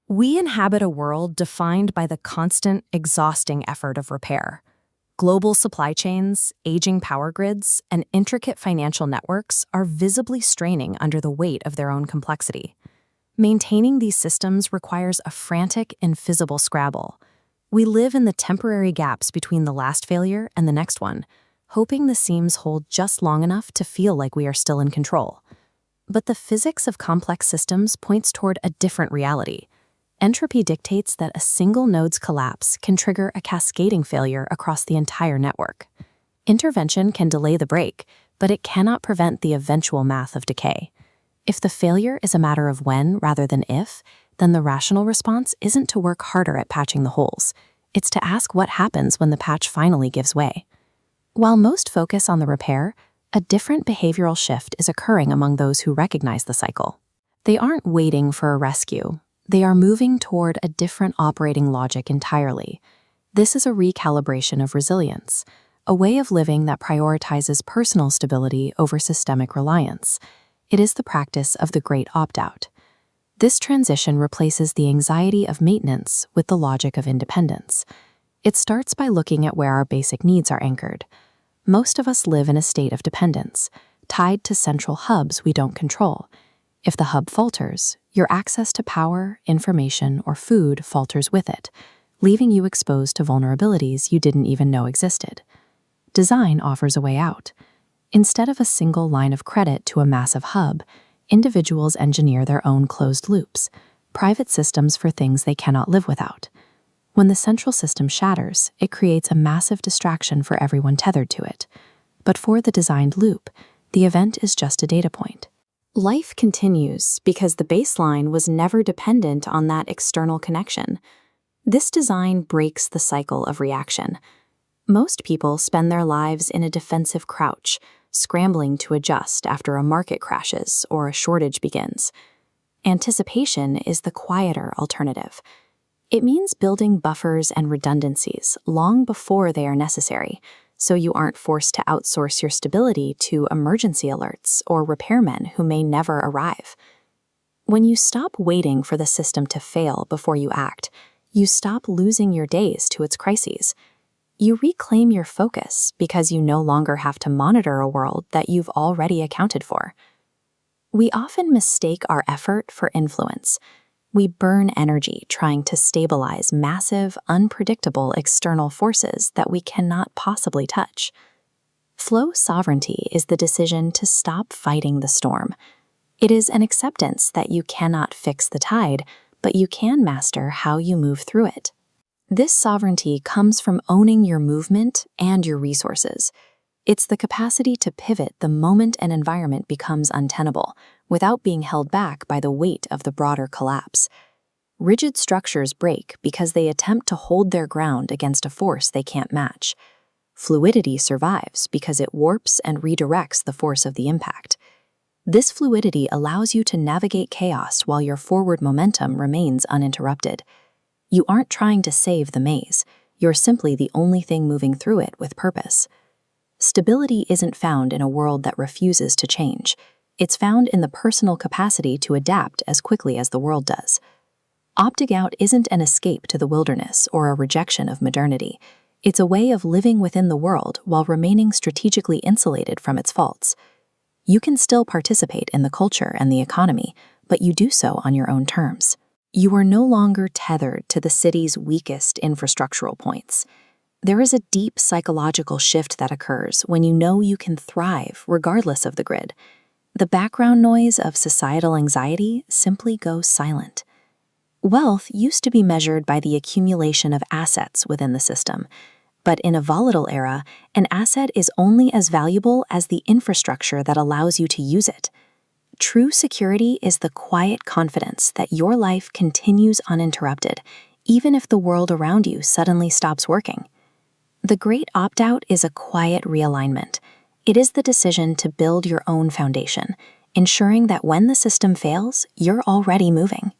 We inhabit a world defined by the constant, exhausting effort of repair. Global supply chains, aging power grids, and intricate financial networks are visibly straining under the weight of their own complexity. Maintaining these systems requires a frantic, invisible scrabble. We live in the temporary gaps between the last failure and the next one, hoping the seams hold just long enough to feel like we are still in control. But the physics of complex systems points toward a different reality. Entropy dictates that a single node's collapse can trigger a cascading failure across the entire network. Intervention can delay the break, but it cannot prevent the eventual math of decay. If the failure is a matter of when rather than if, then the rational response isn't to work harder at patching the holes. It's to ask what happens when the patch finally gives way. While most focus on the repair, a different behavioral shift is occurring among those who recognize the cycle. They aren't waiting for a rescue. They are moving toward a different operating logic entirely. This is a recalibration of resilience, a way of living that prioritizes personal stability over systemic reliance. It is the practice of the great opt-out. This transition replaces the anxiety of maintenance with the logic of independence. It starts by looking at where our basic needs are anchored. Most of us live in a state of dependence, tied to central hubs we don't control. If the hub falters, your access to power, information, or food falters with it, leaving you exposed to vulnerabilities you didn't even know existed. Design offers a way out. Instead of a single line of credit to a massive hub, individuals engineer their own closed loops, private systems for things they cannot live without. When the central system shatters, it creates a massive distraction for everyone tethered to it. But for the designed loop, the event is just a data point. Life continues because the baseline was never dependent on that external connection. This design breaks the cycle of reaction. Most people spend their lives in a defensive crouch, scrambling to adjust after a market crashes or a shortage begins. Anticipation is the quieter alternative. It means building buffers and redundancies long before they are necessary, so you aren't forced to outsource your stability to emergency alerts or repairmen who may never arrive. When you stop waiting for the system to fail before you act, you stop losing your days to its crises. You reclaim your focus because you no longer have to monitor a world that you've already accounted for. We often mistake our effort for influence. We burn energy trying to stabilize massive, unpredictable external forces that we cannot possibly touch. Flow sovereignty is the decision to stop fighting the storm. It is an acceptance that you cannot fix the tide, but you can master how you move through it. This sovereignty comes from owning your movement and your resources. It's the capacity to pivot the moment an environment becomes untenable, without being held back by the weight of the broader collapse. Rigid structures break because they attempt to hold their ground against a force they can't match. Fluidity survives because it warps and redirects the force of the impact. This fluidity allows you to navigate chaos while your forward momentum remains uninterrupted. You aren't trying to save the maze. You're simply the only thing moving through it with purpose. Stability isn't found in a world that refuses to change. It's found in the personal capacity to adapt as quickly as the world does. Opting out isn't an escape to the wilderness or a rejection of modernity. It's a way of living within the world while remaining strategically insulated from its faults. You can still participate in the culture and the economy, but you do so on your own terms. You are no longer tethered to the city's weakest infrastructural points. There is a deep psychological shift that occurs when you know you can thrive regardless of the grid. The background noise of societal anxiety simply goes silent. Wealth used to be measured by the accumulation of assets within the system, but in a volatile era, an asset is only as valuable as the infrastructure that allows you to use it. True security is the quiet confidence that your life continues uninterrupted, even if the world around you suddenly stops working. The great opt-out is a quiet realignment. It is the decision to build your own foundation, ensuring that when the system fails, you're already moving.